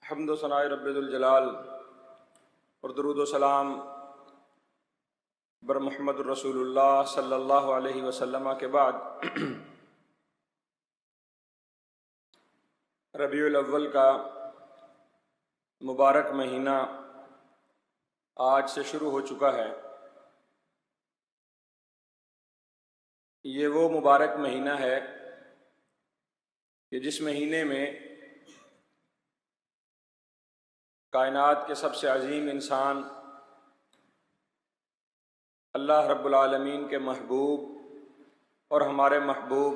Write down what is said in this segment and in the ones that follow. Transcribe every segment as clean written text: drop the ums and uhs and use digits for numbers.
حمد و ثناء رب ذوالجلال اور درود و سلام بر محمد الرسول اللہ صلی اللہ علیہ وسلم کے بعد ربیع الاول کا مبارک مہینہ آج سے شروع ہو چکا ہے۔ یہ وہ مبارک مہینہ ہے کہ جس مہینے میں کائنات کے سب سے عظیم انسان اللہ رب العالمین کے محبوب اور ہمارے محبوب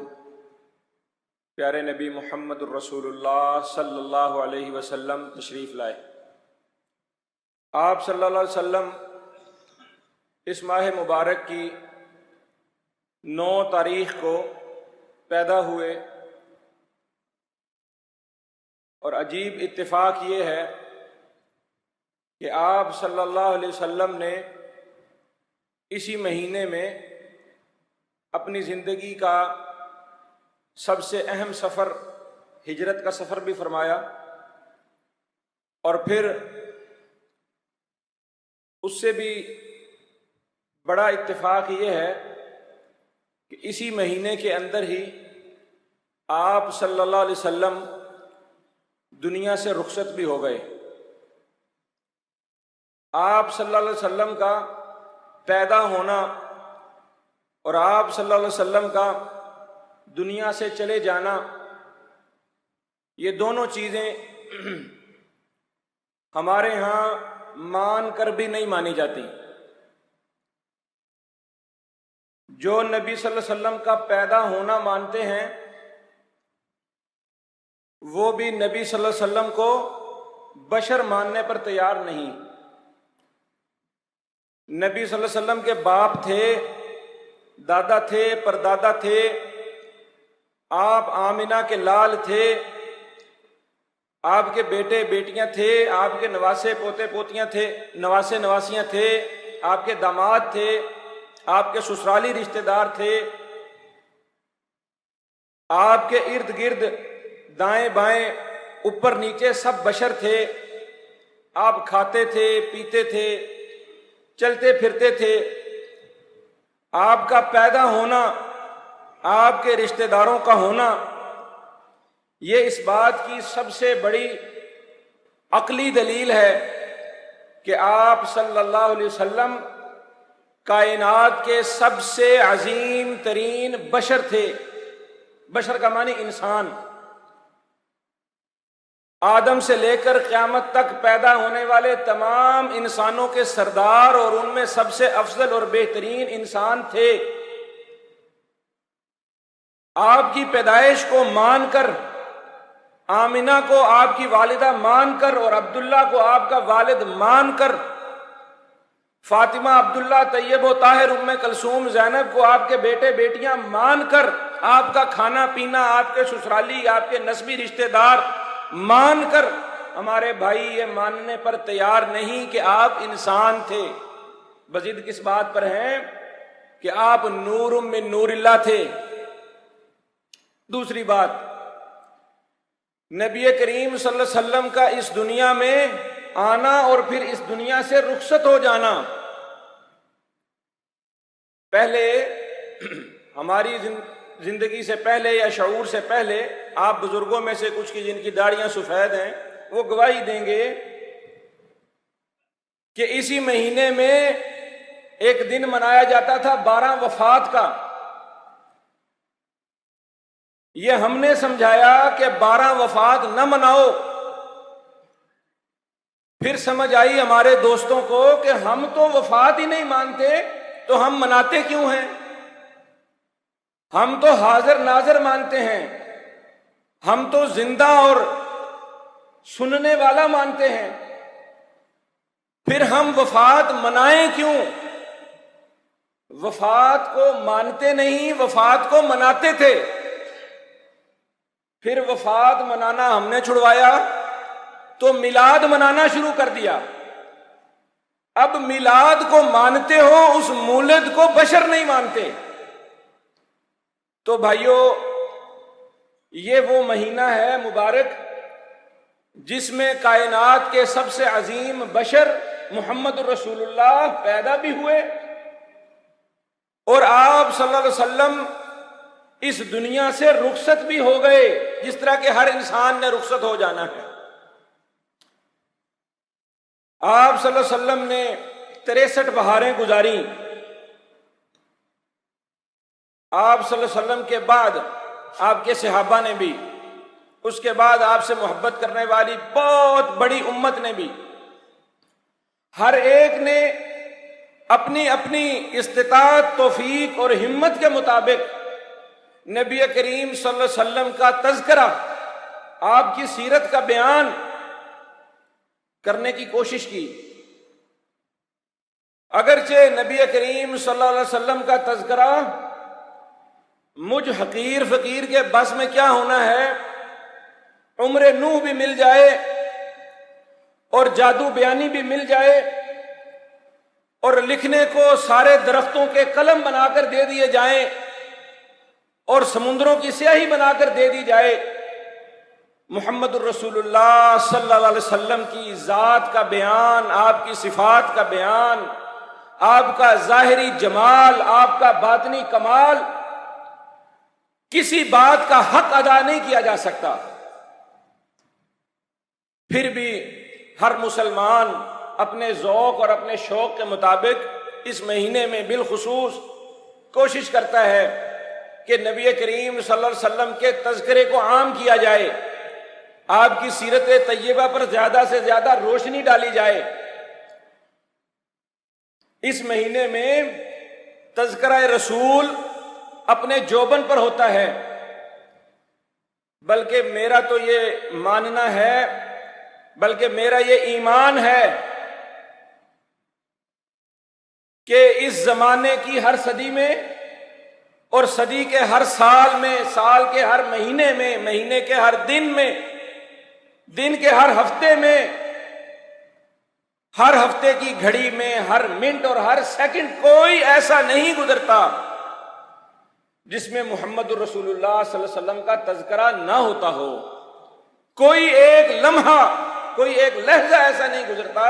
پیارے نبی محمد الرسول اللہ صلی اللہ علیہ وسلم تشریف لائے۔ آپ صلی اللہ علیہ وسلم اس ماہ مبارک کی 9 تاریخ کو پیدا ہوئے، اور عجیب اتفاق یہ ہے کہ آپ صلی اللہ علیہ وسلم نے اسی مہینے میں اپنی زندگی کا سب سے اہم سفر، ہجرت کا سفر بھی فرمایا، اور پھر اس سے بھی بڑا اتفاق یہ ہے کہ اسی مہینے کے اندر ہی آپ صلی اللہ علیہ وسلم دنیا سے رخصت بھی ہو گئے۔ آپ صلی اللہ علیہ وسلم کا پیدا ہونا اور آپ صلی اللہ علیہ وسلم کا دنیا سے چلے جانا، یہ دونوں چیزیں ہمارے ہاں مان کر بھی نہیں مانی جاتی۔ جو نبی صلی اللہ علیہ وسلم کا پیدا ہونا مانتے ہیں وہ بھی نبی صلی اللہ علیہ وسلم کو بشر ماننے پر تیار نہیں۔ نبی صلی اللہ علیہ وسلم کے باپ تھے، دادا تھے، پردادا تھے، آپ آمنہ کے لال تھے، آپ کے بیٹے بیٹیاں تھے، آپ کے نواسے پوتے پوتیاں تھے، نواسے نواسیاں تھے، آپ کے داماد تھے، آپ کے سسرالی رشتہ دار تھے، آپ کے ارد گرد دائیں بائیں اوپر نیچے سب بشر تھے۔ آپ کھاتے تھے، پیتے تھے، چلتے پھرتے تھے۔ آپ کا پیدا ہونا، آپ کے رشتہ داروں کا ہونا، یہ اس بات کی سب سے بڑی عقلی دلیل ہے کہ آپ صلی اللہ علیہ وسلم کائنات کے سب سے عظیم ترین بشر تھے۔ بشر کا معنی انسان۔ آدم سے لے کر قیامت تک پیدا ہونے والے تمام انسانوں کے سردار اور ان میں سب سے افضل اور بہترین انسان تھے۔ آپ کی پیدائش کو مان کر، آمنہ کو آپ کی والدہ مان کر، اور عبداللہ کو آپ کا والد مان کر، فاطمہ، عبداللہ، طیب و طاہر، ام کلثوم، زینب کو آپ کے بیٹے بیٹیاں مان کر، آپ کا کھانا پینا، آپ کے سسرالی، آپ کے نسبی رشتہ دار مان کر، ہمارے بھائی یہ ماننے پر تیار نہیں کہ آپ انسان تھے۔ مزید کس بات پر ہیں کہ آپ نور من نور اللہ تھے۔ دوسری بات، نبی کریم صلی اللہ علیہ وسلم کا اس دنیا میں آنا اور پھر اس دنیا سے رخصت ہو جانا، پہلے ہماری زندگی سے پہلے یا شعور سے پہلے آپ بزرگوں میں سے کچھ کی جن کی داڑیاں سفید ہیں وہ گواہی دیں گے کہ اسی مہینے میں ایک دن منایا جاتا تھا 12 وفات کا۔ یہ ہم نے سمجھایا کہ 12 وفات نہ مناؤ، پھر سمجھ آئی ہمارے دوستوں کو کہ ہم تو وفات ہی نہیں مانتے تو ہم مناتے کیوں ہیں؟ ہم تو حاضر ناظر مانتے ہیں، ہم تو زندہ اور سننے والا مانتے ہیں، پھر ہم وفات منائیں کیوں؟ وفات کو مانتے نہیں، وفات کو مناتے تھے۔ پھر وفات منانا ہم نے چھڑوایا تو میلاد منانا شروع کر دیا۔ اب میلاد کو مانتے ہو، اس مولد کو بشر نہیں مانتے۔ تو بھائیو، یہ وہ مہینہ ہے مبارک جس میں کائنات کے سب سے عظیم بشر محمد الرسول اللہ پیدا بھی ہوئے اور آپ صلی اللہ علیہ وسلم اس دنیا سے رخصت بھی ہو گئے، جس طرح کہ ہر انسان نے رخصت ہو جانا ہے۔ آپ صلی اللہ علیہ وسلم نے 63 بہاریں گزاری۔ آپ صلی اللہ علیہ وسلم کے بعد آپ کے صحابہ نے بھی، اس کے بعد آپ سے محبت کرنے والی بہت بڑی امت نے بھی، ہر ایک نے اپنی اپنی استطاعت، توفیق اور ہمت کے مطابق نبی کریم صلی اللہ علیہ وسلم کا تذکرہ، آپ کی سیرت کا بیان کرنے کی کوشش کی۔ اگرچہ نبی کریم صلی اللہ علیہ وسلم کا تذکرہ مجھ حقیر فقیر کے بس میں کیا ہونا ہے، عمر نوح بھی مل جائے اور جادو بیانی بھی مل جائے اور لکھنے کو سارے درختوں کے قلم بنا کر دے دیے جائیں اور سمندروں کی سیاہی بنا کر دے دی جائے، محمد الرسول اللہ صلی اللہ علیہ وسلم کی ذات کا بیان، آپ کی صفات کا بیان، آپ کا ظاہری جمال، آپ کا باطنی کمال، کسی بات کا حق ادا نہیں کیا جا سکتا۔ پھر بھی ہر مسلمان اپنے ذوق اور اپنے شوق کے مطابق اس مہینے میں بالخصوص کوشش کرتا ہے کہ نبی کریم صلی اللہ علیہ وسلم کے تذکرے کو عام کیا جائے، آپ کی سیرت طیبہ پر زیادہ سے زیادہ روشنی ڈالی جائے۔ اس مہینے میں تذکرہ رسول اپنے جوبن پر ہوتا ہے، بلکہ میرا تو یہ ماننا ہے، بلکہ میرا یہ ایمان ہے کہ اس زمانے کی ہر صدی میں اور صدی کے ہر سال میں، سال کے ہر مہینے میں، مہینے کے ہر دن میں، دن کے ہر ہفتے میں، ہر ہفتے کی گھڑی میں، ہر منٹ اور ہر سیکنڈ کوئی ایسا نہیں گزرتا جس میں محمد الرسول اللہ صلی اللہ علیہ وسلم کا تذکرہ نہ ہوتا ہو۔ کوئی ایک لمحہ، کوئی ایک لحظہ ایسا نہیں گزرتا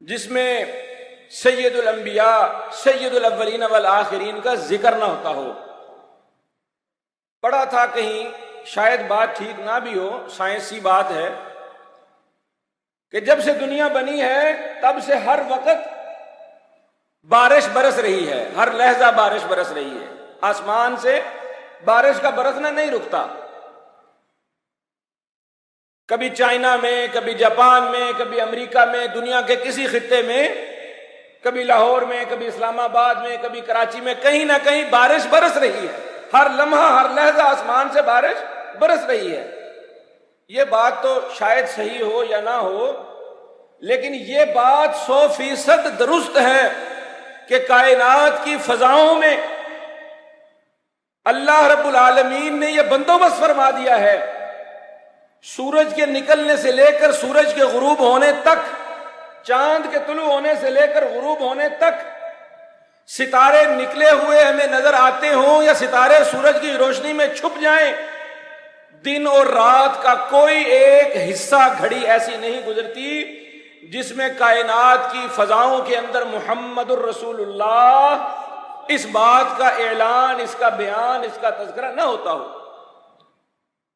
جس میں سید الانبیاء، سید الاولین والآخرین کا ذکر نہ ہوتا ہو۔ پڑھا تھا کہیں، شاید بات ٹھیک نہ بھی ہو، سائنسی بات ہے، کہ جب سے دنیا بنی ہے تب سے ہر وقت بارش برس رہی ہے، ہر لحظہ بارش برس رہی ہے، آسمان سے بارش کا برسنا نہیں رکتا۔ کبھی چائنا میں، کبھی جاپان میں، کبھی امریکہ میں، دنیا کے کسی خطے میں، کبھی لاہور میں، کبھی اسلام آباد میں، کبھی کراچی میں، کہیں نہ کہیں بارش برس رہی ہے، ہر لمحہ ہر لحظہ آسمان سے بارش برس رہی ہے۔ یہ بات تو شاید صحیح ہو یا نہ ہو، لیکن یہ بات 100% درست ہے کہ کائنات کی فضاؤں میں اللہ رب العالمین نے یہ بندوبست فرما دیا ہے، سورج کے نکلنے سے لے کر سورج کے غروب ہونے تک، چاند کے طلوع ہونے سے لے کر غروب ہونے تک، ستارے نکلے ہوئے ہمیں نظر آتے ہوں یا ستارے سورج کی روشنی میں چھپ جائیں، دن اور رات کا کوئی ایک حصہ گھڑی ایسی نہیں گزرتی جس میں کائنات کی فضاؤں کے اندر محمد الرسول اللہ اس بات کا اعلان، اس کا بیان، اس کا تذکرہ نہ ہوتا ہو۔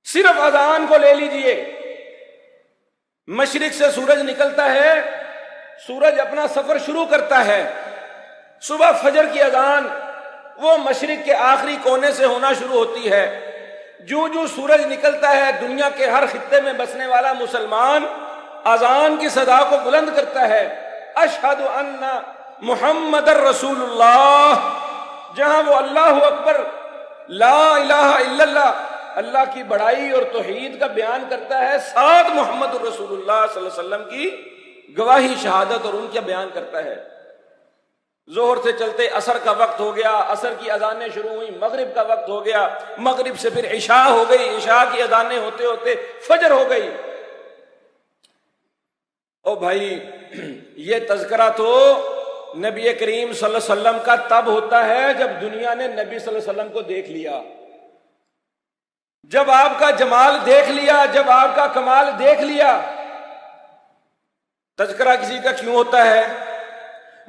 صرف اذان کو لے لیجئے، مشرق سے سورج نکلتا ہے، سورج اپنا سفر شروع کرتا ہے، صبح فجر کی اذان وہ مشرق کے آخری کونے سے ہونا شروع ہوتی ہے۔ جو جو سورج نکلتا ہے، دنیا کے ہر خطے میں بسنے والا مسلمان اذان کی صدا کو بلند کرتا ہے، اشہد ان محمد الرسول اللہ، جہاں وہ اللہ اکبر، لا الہ الا اللہ، اللہ کی بڑائی اور توحید کا بیان کرتا ہے، ساتھ محمد الرسول اللہ صلی اللہ علیہ وسلم کی گواہی، شہادت اور ان کا بیان کرتا ہے۔ ظہر سے چلتے عصر کا وقت ہو گیا، عصر کی اذانیں شروع ہوئی، مغرب کا وقت ہو گیا، مغرب سے پھر عشاء ہو گئی، عشاء کی اذانیں ہوتے ہوتے فجر ہو گئی۔ او بھائی، یہ تذکرہ تو نبی کریم صلی اللہ علیہ وسلم کا تب ہوتا ہے جب دنیا نے نبی صلی اللہ علیہ وسلم کو دیکھ لیا، جب آپ کا جمال دیکھ لیا، جب آپ کا کمال دیکھ لیا، تذکرہ کسی کا کیوں ہوتا ہے،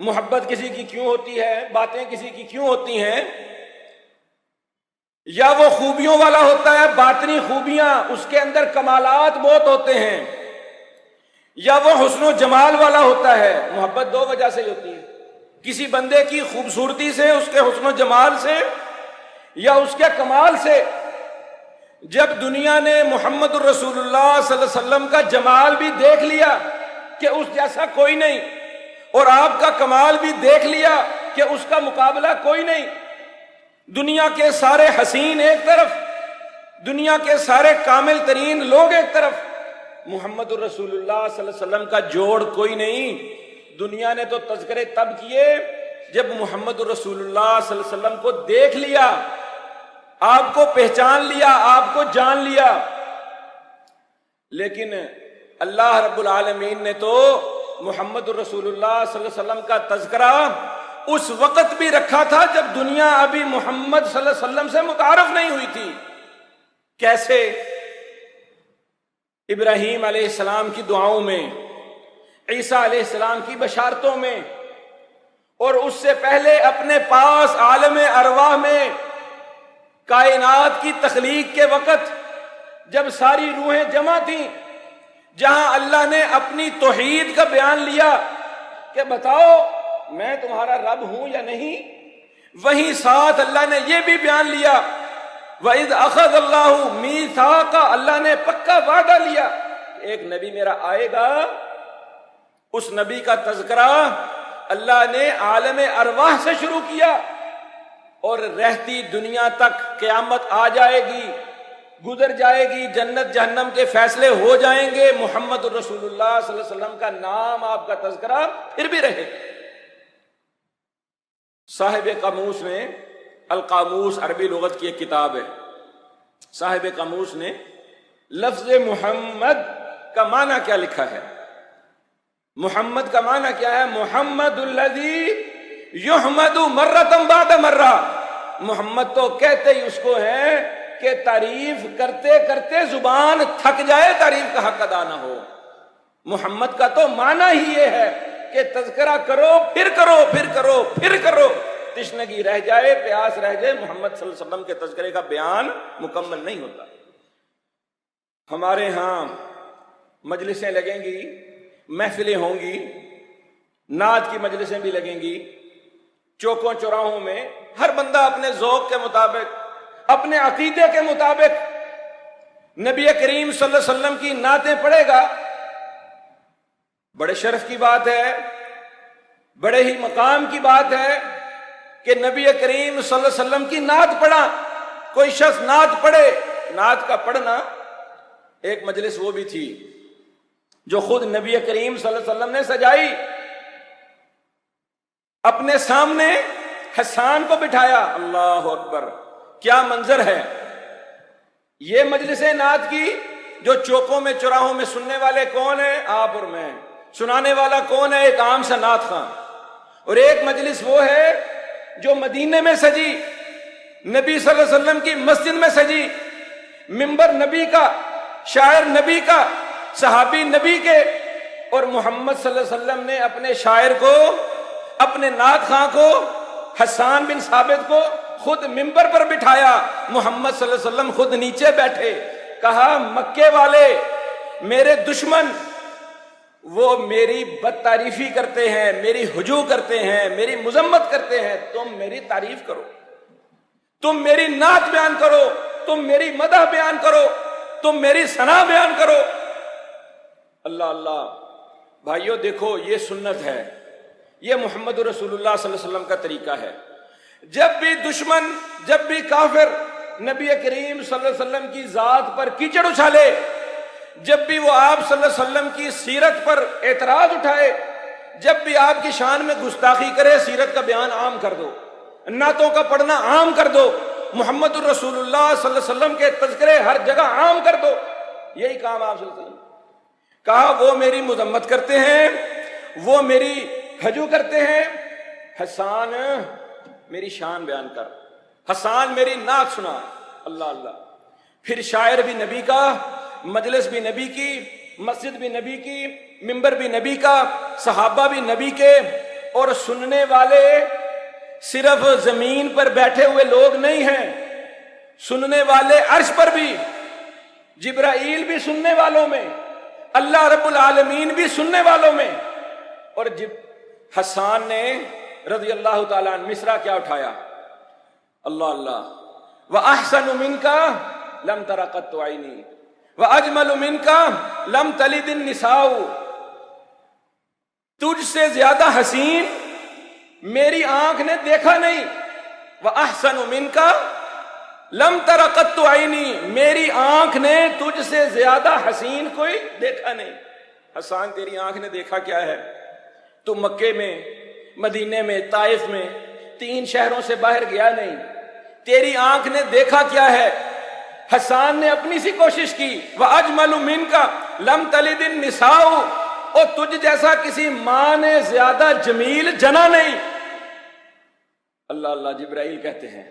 محبت کسی کی کیوں ہوتی ہے، باتیں کسی کی کیوں ہوتی ہیں؟ یا وہ خوبیوں والا ہوتا ہے، باطنی خوبیاں، اس کے اندر کمالات بہت ہوتے ہیں، یا وہ حسن و جمال والا ہوتا ہے۔ محبت دو وجہ سے ہوتی ہے، کسی بندے کی خوبصورتی سے، اس کے حسن و جمال سے، یا اس کے کمال سے۔ جب دنیا نے محمد الرسول اللہ صلی اللہ علیہ وسلم کا جمال بھی دیکھ لیا کہ اس جیسا کوئی نہیں، اور آپ کا کمال بھی دیکھ لیا کہ اس کا مقابلہ کوئی نہیں، دنیا کے سارے حسین ایک طرف، دنیا کے سارے کامل ترین لوگ ایک طرف، محمد الرسول اللہ صلی اللہ علیہ وسلم کا جوڑ کوئی نہیں۔ دنیا نے تو تذکرے تب کیے جب محمد الرسول اللہ صلی اللہ علیہ وسلم کو دیکھ لیا، آپ کو پہچان لیا، آپ کو جان لیا۔ لیکن اللہ رب العالمین نے تو محمد الرسول اللہ صلی اللہ علیہ وسلم کا تذکرہ اس وقت بھی رکھا تھا جب دنیا ابھی محمد صلی اللہ علیہ وسلم سے متعارف نہیں ہوئی تھی۔ کیسے؟ ابراہیم علیہ السلام کی دعاؤں میں، عیسیٰ علیہ السلام کی بشارتوں میں، اور اس سے پہلے اپنے پاس عالم ارواح میں کائنات کی تخلیق کے وقت جب ساری روحیں جمع تھیں، جہاں اللہ نے اپنی توحید کا بیان لیا کہ بتاؤ میں تمہارا رب ہوں یا نہیں، وہیں ساتھ اللہ نے یہ بھی بیان لیا وَإِذْ أَخَذَ اللَّهُ مِيثَاقَ، اللہ نے پکا وعدہ لیا ایک نبی میرا آئے گا۔ اس نبی کا تذکرہ اللہ نے عالم ارواح سے شروع کیا، اور رہتی دنیا تک قیامت آ جائے گی، گزر جائے گی، جنت جہنم کے فیصلے ہو جائیں گے، محمد الرسول اللہ صلی اللہ علیہ وسلم کا نام، آپ کا تذکرہ پھر بھی رہے۔ صاحب قاموس نے، القاموس عربی لغت کی ایک کتاب ہے، صاحب قاموس نے لفظ محمد کا معنی کیا لکھا ہے؟ محمد کا معنی کیا ہے؟ محمد الذی یحمد مرۃ بعد مرہ، محمد تو کہتے ہی اس کو ہے کہ تعریف کرتے کرتے زبان تھک جائے، تعریف کا حق ادا نہ ہو۔ محمد کا تو معنی ہی یہ ہے کہ تذکرہ کرو، پھر کرو، پھر کرو، پھر کرو، تشنگی رہ جائے، پیاس رہ جائے، محمد صلی اللہ علیہ وسلم کے تذکرے کا بیان مکمل نہیں ہوتا۔ ہمارے ہاں مجلسیں لگیں گی، محفلیں ہوں گی، نعت کی مجلسیں بھی لگیں گی، چوکوں چوراہوں میں ہر بندہ اپنے ذوق کے مطابق، اپنے عقیدے کے مطابق نبی کریم صلی اللہ علیہ وسلم کی نعتیں پڑھے گا۔ بڑے شرف کی بات ہے، بڑے ہی مقام کی بات ہے کہ نبی کریم صلی اللہ علیہ وسلم کی نعت پڑھا۔ کوئی شخص نعت پڑھے، نعت کا پڑھنا ایک مجلس وہ بھی تھی جو خود نبی کریم صلی اللہ علیہ وسلم نے سجائی، اپنے سامنے حسان کو بٹھایا، اللہ اکبر، کیا منظر ہے یہ مجلس نعت کی۔ جو چوکوں میں چوراہوں میں سننے والے کون ہیں؟ آپ اور میں۔ سنانے والا کون ہے؟ ایک عام سا نعت خواں۔ اور ایک مجلس وہ ہے جو مدینے میں سجی، نبی صلی اللہ علیہ وسلم کی مسجد میں سجی، منبر نبی کا، شاعر نبی کا، صحابی نبی کے، اور محمد صلی اللہ علیہ وسلم نے اپنے شاعر کو، اپنے نعت خواں کو، حسان بن ثابت کو خود منبر پر بٹھایا، محمد صلی اللہ علیہ وسلم خود نیچے بیٹھے۔ کہا مکے والے میرے دشمن، وہ میری بد تعریفی کرتے ہیں، میری ہجو کرتے ہیں، میری مذمت کرتے ہیں، تم میری تعریف کرو، تم میری نعت بیان کرو، تم میری مدح بیان کرو، تم میری ثنا بیان کرو۔ اللہ اللہ بھائیو، دیکھو یہ سنت ہے، یہ محمد رسول اللہ صلی اللہ علیہ وسلم کا طریقہ ہے۔ جب بھی دشمن، جب بھی کافر نبی کریم صلی اللہ علیہ وسلم کی ذات پر کیچڑ اچھالے، جب بھی وہ آپ صلی اللہ علیہ وسلم کی سیرت پر اعتراض اٹھائے، جب بھی آپ کی شان میں گستاخی کرے، سیرت کا بیان عام کر دو، نعتوں کا پڑھنا عام کر دو، محمد الرسول اللہ صلی اللہ علیہ وسلم کے تذکرے ہر جگہ عام کر دو۔ یہی کام آپ صلی اللہ علیہ وسلم کہا، وہ میری مذمت کرتے ہیں، وہ میری ہجو کرتے ہیں، حسان میری شان بیان کر، حسان میری نعت سنا۔ اللہ اللہ پھر شاعر بھی نبی کا، مجلس بھی نبی کی، مسجد بھی نبی کی، منبر بھی نبی کا، صحابہ بھی نبی کے، اور سننے والے صرف زمین پر بیٹھے ہوئے لوگ نہیں ہیں، سننے والے عرش پر بھی، جبرائیل بھی سننے والوں میں، اللہ رب العالمین بھی سننے والوں میں۔ اور حسان نے رضی اللہ تعالیٰ عنہ مصرع کیا اٹھایا، اللہ اللہ، وَأَحْسَنُ مِنْكَ لَمْ تَرَ قَطُّ عَيْنِي وَأَجْمَلُ مِنْكَ لَمْ تَلِدِ النِّسَاءُ، تجھ سے زیادہ حسین میری آنکھ نے دیکھا نہیں، وَأَحْسَنُ مِنْكَ لَمْ تَرَ قَطُّ عَيْنِي، میری آنکھ نے تجھ سے زیادہ حسین کوئی دیکھا نہیں۔ حسان تیری آنکھ نے دیکھا کیا ہے؟ تو مکے میں، مدینے میں، طائف میں، 3 شہروں سے باہر گیا نہیں، تیری آنکھ نے دیکھا کیا ہے؟ حسان نے اپنی سی کوشش کی، وَأَجْمَلُ مِنْكَ لَمْ تَلِدِ النِّسَاءُ، اور تجھ جیسا کسی ماں نے زیادہ جمیل جنا نہیں۔ اللہ اللہ، جبرائیل کہتے ہیں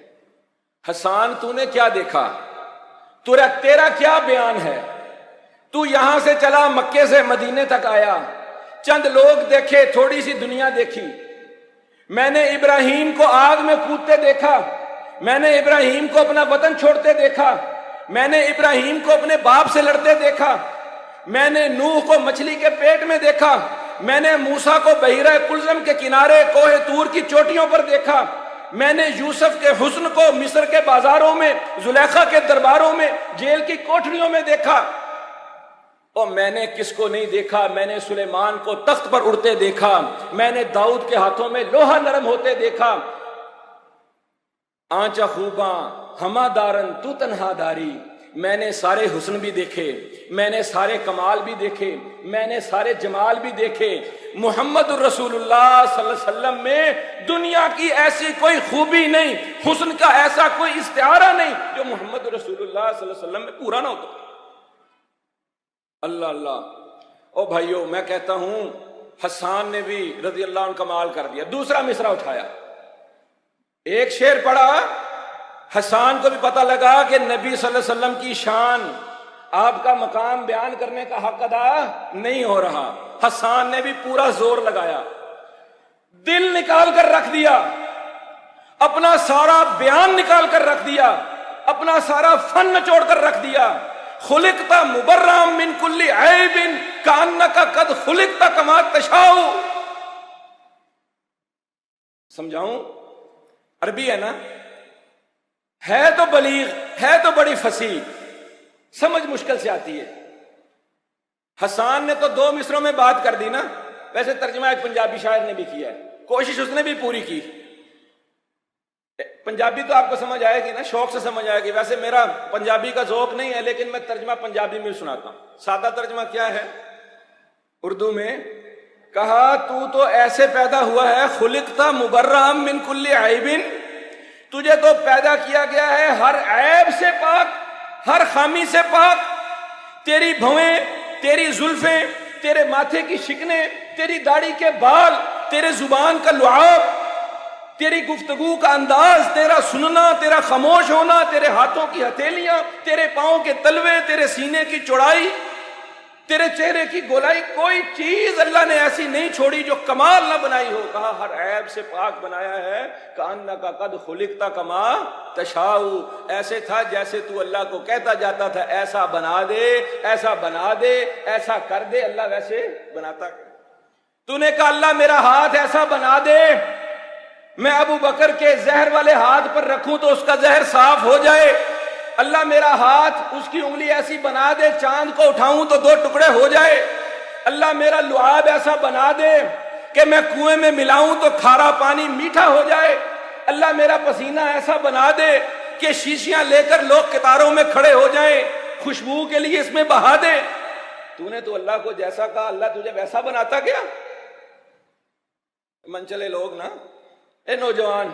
حسان تو نے کیا دیکھا؟ تیرا کیا بیان ہے؟ تو یہاں سے چلا، مکے سے مدینے تک آیا، چند لوگ دیکھے، تھوڑی سی دنیا دیکھی۔ میں نے ابراہیم کو آگ میں کودتے دیکھا، میں نے ابراہیم کو اپنا وطن چھوڑتے دیکھا، میں نے ابراہیم کو اپنے باپ سے لڑتے دیکھا، میں نے نوح کو مچھلی کے پیٹ میں دیکھا، میں نے موسیٰ کو بحیرہ کلزم کے کنارے کوہ طور کی چوٹیوں پر دیکھا، میں نے یوسف کے حسن کو مصر کے بازاروں میں، زلیخا کے درباروں میں، جیل کی کوٹھریوں میں دیکھا۔ اور میں نے کس کو نہیں دیکھا؟ میں نے سلیمان کو تخت پر اڑتے دیکھا، میں نے داؤد کے ہاتھوں میں لوہا نرم ہوتے دیکھا۔ آنچا خوباں ہما دارن تو تنہا داری، میں نے سارے حسن بھی دیکھے، میں نے سارے کمال بھی دیکھے، میں نے سارے جمال بھی دیکھے۔ محمد الرسول اللہ صلی اللہ علیہ وسلم میں دنیا کی ایسی کوئی خوبی نہیں، حسن کا ایسا کوئی استعارہ نہیں جو محمد الرسول اللہ صلی اللہ علیہ وسلم میں پورا نہ ہوتا۔ اللہ اللہ۔ او بھائیو، میں کہتا ہوں حسان نے بھی رضی اللہ عنہ کمال کر دیا۔ دوسرا مصرع اٹھایا، ایک شعر پڑھا، حسان کو بھی پتہ لگا کہ نبی صلی اللہ علیہ وسلم کی شان، آپ کا مقام بیان کرنے کا حق ادا نہیں ہو رہا۔ حسان نے بھی پورا زور لگایا، دل نکال کر رکھ دیا، اپنا سارا بیان نکال کر رکھ دیا، اپنا سارا فن نچوڑ کر رکھ دیا۔ خلقت مبرّا من کل عیب کانک قد خلقت کما تشاء۔ سمجھاؤں؟ عربی ہے نا، ہے تو بلیغ، ہے تو بڑی فصیح، سمجھ مشکل سے آتی ہے۔ حسان نے تو 2 مصروں میں بات کر دی نا، ویسے ترجمہ ایک پنجابی شاعر نے بھی کیا ہے، کوشش اس نے بھی پوری کی۔ پنجابی تو آپ کو سمجھ آئے گی نا، شوق سے سمجھ آئے گی۔ ویسے میرا پنجابی کا ذوق نہیں ہے، لیکن میں ترجمہ پنجابی میں سناتا ہوں۔ سادہ ترجمہ کیا ہے اردو میں؟ کہا تو ایسے پیدا ہوا ہے، خلقت مبرّا من کل عیب، تجھے تو پیدا کیا گیا ہے ہر عیب سے پاک، ہر خامی سے پاک۔ تیری بھویں، تیری زلفیں، تیرے ماتھے کی شکنیں، تیری داڑھی کے بال، تیرے زبان کا لعاب، تیری گفتگو کا انداز، تیرا سننا، تیرا خاموش ہونا، تیرے ہاتھوں کی ہتھیلیاں، تیرے پاؤں کے تلوے، تیرے سینے کی چوڑائی، تیرے چہرے کی گولائی، کوئی چیز اللہ نے ایسی نہیں چھوڑی جو کمال نہ بنائی ہو۔ کہا ہر عیب سے پاک بنایا ہے، کأنک قد خلقت کما تشاء، ایسے تھا جیسے تو اللہ کو کہتا جاتا تھا ایسا بنا دے، ایسا بنا دے، ایسا کر دے، اللہ ویسے بناتا۔ تو نے کہا اللہ میرا ہاتھ ایسا بنا دے، میں ابو بکر کے زہر والے ہاتھ پر رکھوں تو اس کا زہر صاف ہو جائے۔ اللہ میرا ہاتھ، اس کی انگلی ایسی بنا دے، چاند کو اٹھاؤں تو 2 ٹکڑے ہو جائے۔ اللہ میرا لعاب ایسا بنا دے کہ میں کنویں میں ملاؤں تو کھارا پانی میٹھا ہو جائے۔ اللہ میرا پسینہ ایسا بنا دے کہ شیشیاں لے کر لوگ قطاروں میں کھڑے ہو جائیں، خوشبو کے لیے اس میں بہا دے۔ تو نے تو اللہ کو جیسا کہا اللہ تجھے ویسا بناتا گیا۔ من چلے لوگ نا، اے نوجوان،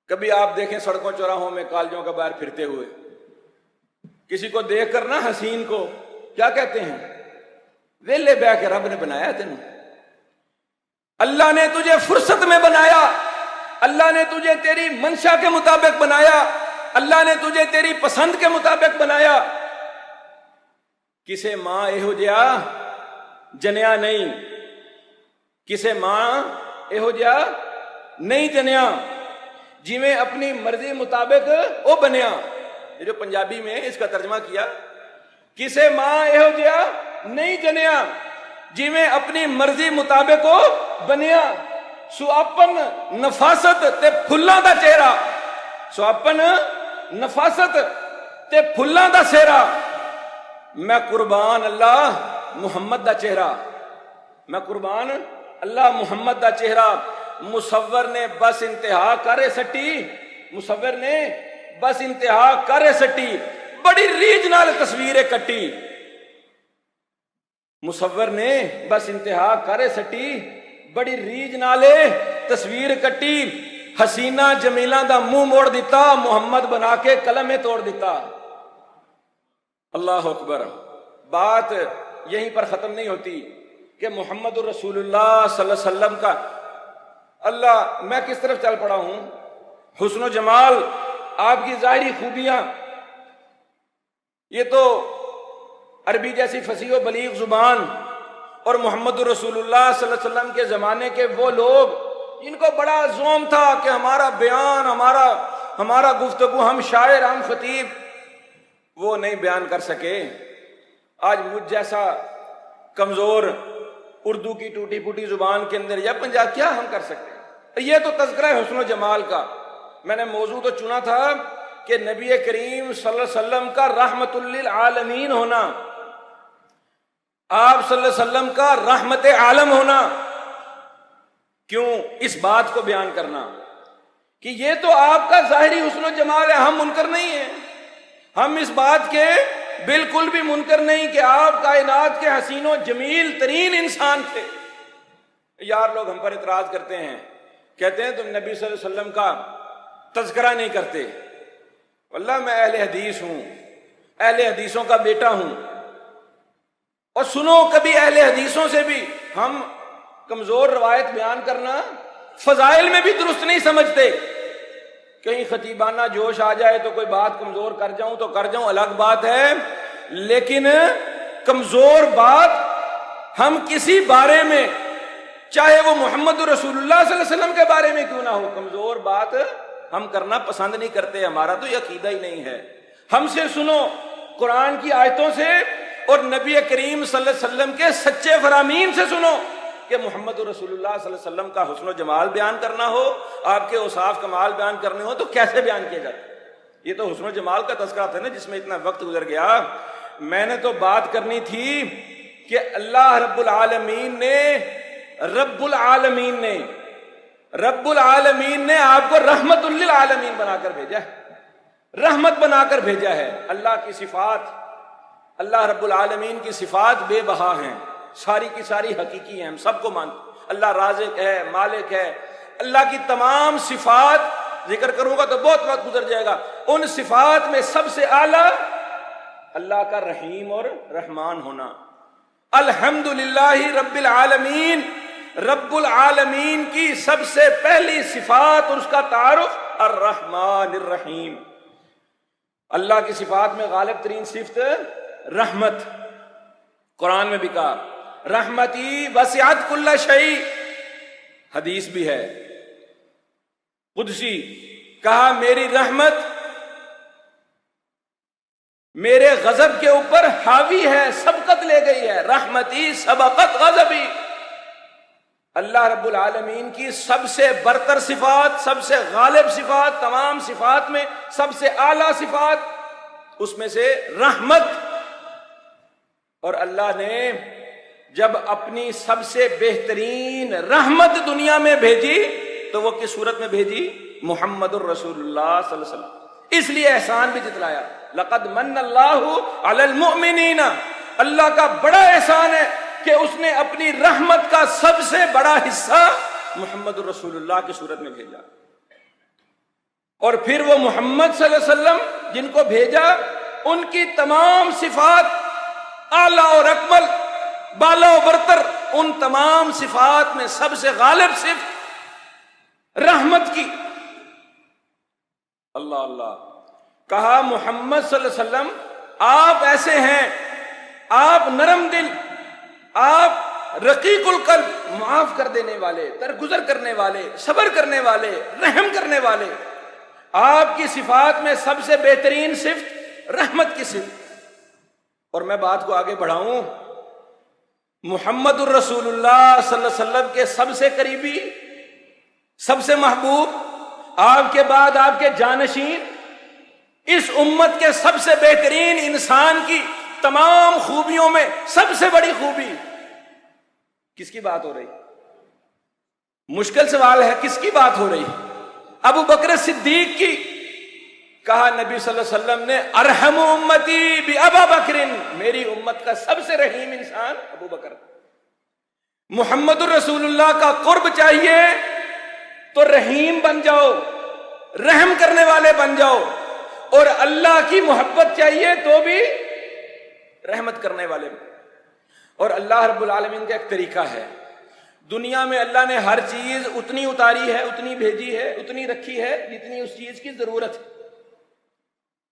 کبھی آپ دیکھیں سڑکوں چوراہوں میں کالجوں کا باہر پھرتے ہوئے، کسی کو دیکھ کر نا حسین کو کیا کہتے ہیں؟ ویلے بہ کے رب نے بنایا تینوں، اللہ نے تجھے فرصت میں بنایا، اللہ نے تجھے تیری منشا کے مطابق بنایا، اللہ نے تجھے تیری پسند کے مطابق بنایا. کسے ماں ایہو جیا جنیا نہیں, کسے ماں ایہو جیا نہیں جنیا جویں اپنی مرضی مطابق او بنیا. یہ جو پنجابی میں اس کا ترجمہ کیا, کسے ماں ایہو جیا نہیں جنیا جویں اپنی مرضی مطابق او بنیا. سو اپن نفاست تے پھلاں دا چہرہ, سو اپن نفاست تے پھلاں دا چہرہ, میں قربان اللہ محمد دا چہرہ, میں قربان اللہ محمد دا چہرہ. مصور نے بس انتہا کرے سٹی, مصور نے بس انتہا کرے سٹی, بڑی ریج نال تصویریں کٹی. مصور نے بس انتہا کرے سٹی, بڑی ریج نالے تصویر کٹی. حسینہ جمیلہ دا منہ موڑ دیتا, محمد بنا کے قلم توڑ دیتا. اللہ اکبر. بات یہیں پر ختم نہیں ہوتی کہ محمد الرسول اللہ صلی اللہ علیہ وسلم کا, اللہ میں کس طرف چل پڑا ہوں, حسن و جمال, آپ کی ظاہری خوبیاں, یہ تو عربی جیسی فصیح و بلیغ زبان, اور محمد الرسول اللہ صلی اللہ علیہ وسلم کے زمانے کے وہ لوگ جن کو بڑا زوم تھا کہ ہمارا بیان, ہمارا گفتگو, ہم شاعر, ہم خطیب, وہ نہیں بیان کر سکے. آج مجھ جیسا کمزور اردو کی ٹوٹی پھوٹی زبان کے اندر یا پنجاب کیا ہم کر سکتے ہیں. یہ تو تذکرہ ہے حسن و جمال کا. میں نے موضوع تو چنا تھا کہ نبی کریم صلی اللہ علیہ وسلم کا رحمت للعالمین ہونا, آپ صلی اللہ علیہ وسلم کا رحمت عالم ہونا. کیوں اس بات کو بیان کرنا کہ یہ تو آپ کا ظاہری حسن و جمال ہے, ہم منکر نہیں ہیں, ہم اس بات کے بالکل بھی منکر نہیں کہ آپ کائنات کے حسین و جمیل ترین انسان تھے. یار لوگ ہم پر اعتراض کرتے ہیں, کہتے ہیں تم نبی صلی اللہ علیہ وسلم کا تذکرہ نہیں کرتے. واللہ میں اہل حدیث ہوں, اہل حدیثوں کا بیٹا ہوں, اور سنو کبھی اہل حدیثوں سے بھی ہم کمزور روایت بیان کرنا فضائل میں بھی درست نہیں سمجھتے. کہیں خطیبانہ جوش آ جائے تو کوئی بات کمزور کر جاؤں تو کر جاؤں, الگ بات ہے, لیکن کمزور بات ہم کسی بارے میں, چاہے وہ محمد رسول اللہ صلی اللہ علیہ وسلم کے بارے میں کیوں نہ ہو, کمزور بات ہم کرنا پسند نہیں کرتے. ہمارا تو یہ عقیدہ ہی نہیں ہے. ہم سے سنو قرآن کی آیتوں سے اور نبی کریم صلی اللہ علیہ وسلم کے سچے فرامین سے سنو کہ محمد رسول اللہ صلی اللہ علیہ وسلم کا حسن و جمال بیان کرنا ہو, آپ کے اوصاف کمال بیان کرنے ہو تو کیسے بیان کیا جاتا ہے. یہ تو حسن و جمال کا تذکرہ تھا نا جس میں اتنا وقت گزر گیا. میں نے تو بات کرنی تھی کہ اللہ رب العالمین نے آپ کو رحمت للعالمین بنا کر بھیجا ہے, رحمت بنا کر بھیجا ہے. اللہ کی صفات, اللہ رب العالمین کی صفات بے بہا ہیں, ساری کی ساری حقیقی ہیں, ہم سب کو مانتے. اللہ رازق ہے, مالک ہے, اللہ کی تمام صفات ذکر کروں گا تو بہت وقت گزر جائے گا. ان صفات میں سب سے اعلیٰ اللہ کا رحیم اور رحمان ہونا. الحمدللہ رب العالمین, رب العالمین کی سب سے پہلی صفات اور اس کا تعارف الرحمن الرحیم. اللہ کی صفات میں غالب ترین صفت رحمت. قرآن میں بھی کہا رحمتی وسعت کل شیء, حدیث بھی ہے قدسی, کہا میری رحمت میرے غضب کے اوپر حاوی ہے, سبقت لے گئی ہے. رحمتی سبقت غضبی. اللہ رب العالمین کی سب سے برتر صفات, سب سے غالب صفات, تمام صفات میں سب سے اعلیٰ صفات, اس میں سے رحمت. اور اللہ نے جب اپنی سب سے بہترین رحمت دنیا میں بھیجی تو وہ کس صورت میں بھیجی؟ محمد الرسول اللہ صلی اللہ علیہ وسلم. اس لیے احسان بھی جتلایا, لقد من اللہ علی المؤمنین. اللہ کا بڑا احسان ہے کہ اس نے اپنی رحمت کا سب سے بڑا حصہ محمد الرسول اللہ کی صورت میں بھیجا. اور پھر وہ محمد صلی اللہ علیہ وسلم جن کو بھیجا ان کی تمام صفات اعلیٰ اور اکمل, بالا و برتر, ان تمام صفات میں سب سے غالب صفت رحمت کی. اللہ اللہ. کہا محمد صلی اللہ علیہ وسلم آپ ایسے ہیں، آپ نرم دل، آپ رقیق القلب، معاف کر دینے والے، درگزر کرنے والے، صبر کرنے والے، رحم کرنے والے. آپ کی صفات میں سب سے بہترین صفت رحمت کی صفت. اور میں بات کو آگے بڑھاؤں، محمد الرسول اللہ صلی اللہ علیہ وسلم کے سب سے قریبی، سب سے محبوب، آپ کے بعد آپ کے جانشین، اس امت کے سب سے بہترین انسان کی تمام خوبیوں میں سب سے بڑی خوبی کس کی بات ہو رہی؟ مشکل سوال ہے، کس کی بات ہو رہی؟ ابو بکر صدیق کی. کہا نبی صلی اللہ علیہ وسلم نے ارحم امتی بابا بکر، میری امت کا سب سے رحیم انسان ابو بکر. محمد الرسول اللہ کا قرب چاہیے تو رحیم بن جاؤ، رحم کرنے والے بن جاؤ، اور اللہ کی محبت چاہیے تو بھی رحمت کرنے والے. اور اللہ رب العالمین کا ایک طریقہ ہے، دنیا میں اللہ نے ہر چیز اتنی اتاری ہے، اتنی بھیجی ہے، اتنی رکھی ہے جتنی اس چیز کی ضرورت ہے.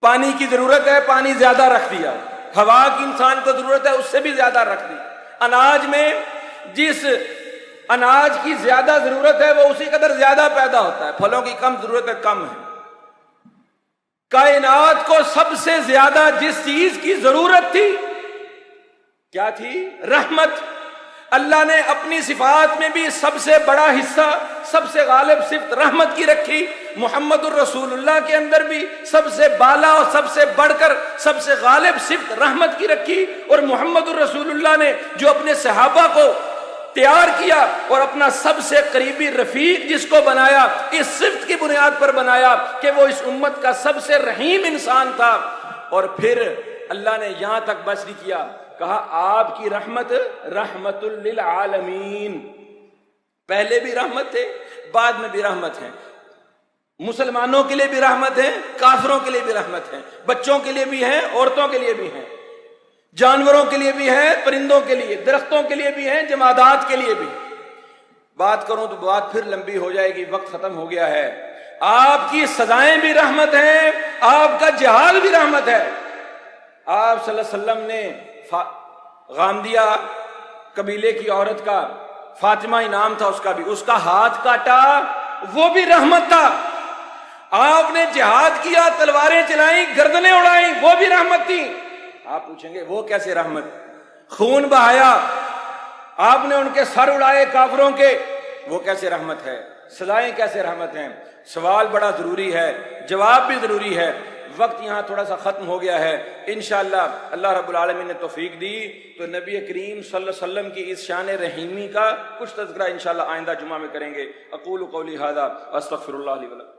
پانی کی ضرورت ہے، پانی زیادہ رکھ دیا. ہوا کی انسان کو ضرورت ہے، اس سے بھی زیادہ رکھ دی. اناج میں جس اناج کی زیادہ ضرورت ہے وہ اسی قدر زیادہ پیدا ہوتا ہے. پھلوں کی کم ضرورت ہے، کم ہے. کائنات کو سب سے زیادہ جس چیز کی ضرورت تھی کیا تھی؟ رحمت. اللہ نے اپنی صفات میں بھی سب سے بڑا حصہ، سب سے غالب صفت رحمت کی رکھی. محمد الرسول اللہ کے اندر بھی سب سے بالا اور سب سے بڑھ کر سب سے غالب صفت رحمت کی رکھی. اور محمد الرسول اللہ نے جو اپنے صحابہ کو تیار کیا اور اپنا سب سے قریبی رفیق جس کو بنایا، اس صفت کی بنیاد پر بنایا کہ وہ اس امت کا سب سے رحیم انسان تھا. اور پھر اللہ نے یہاں تک بس نہیں کیا، کہا آپ کی رحمت رحمت للعالمین. پہلے بھی رحمت تھے، بعد میں بھی رحمت ہے. مسلمانوں کے لیے بھی رحمت ہے، کافروں کے لیے بھی رحمت ہے، بچوں کے لیے بھی ہے، عورتوں کے لیے بھی ہے، جانوروں کے لیے بھی ہے، پرندوں کے لیے، درختوں کے لیے بھی ہے، جمادات کے لیے بھی. بات کروں تو بات پھر لمبی ہو جائے گی، وقت ختم ہو گیا ہے. آپ کی سزائیں بھی رحمت ہیں، آپ کا جہاد بھی رحمت ہے. آپ صلی اللہ علیہ وسلم نے غامدیہ قبیلے کی عورت کا، فاطمہ انعام تھا اس کا بھی، اس کا ہاتھ کاٹا، وہ بھی رحمت تھا. آپ نے جہاد کیا، تلواریں چلائیں، گردنیں اڑائیں، وہ بھی رحمت تھی. آپ پوچھیں گے وہ کیسے رحمت؟ خون بہایا، آپ نے ان کے سر اڑائے کافروں کے، وہ کیسے رحمت ہے؟ سزائیں کیسے رحمت ہیں؟ سوال بڑا ضروری ہے، جواب بھی ضروری ہے. وقت یہاں تھوڑا سا ختم ہو گیا ہے. انشاءاللہ اللہ رب العالمین نے توفیق دی تو نبی کریم صلی اللہ علیہ وسلم کی اس شان رحیمی کا کچھ تذکرہ انشاءاللہ آئندہ جمعہ میں کریں گے. اقول قولی ھذا واستغفر اللہ لی ولکم.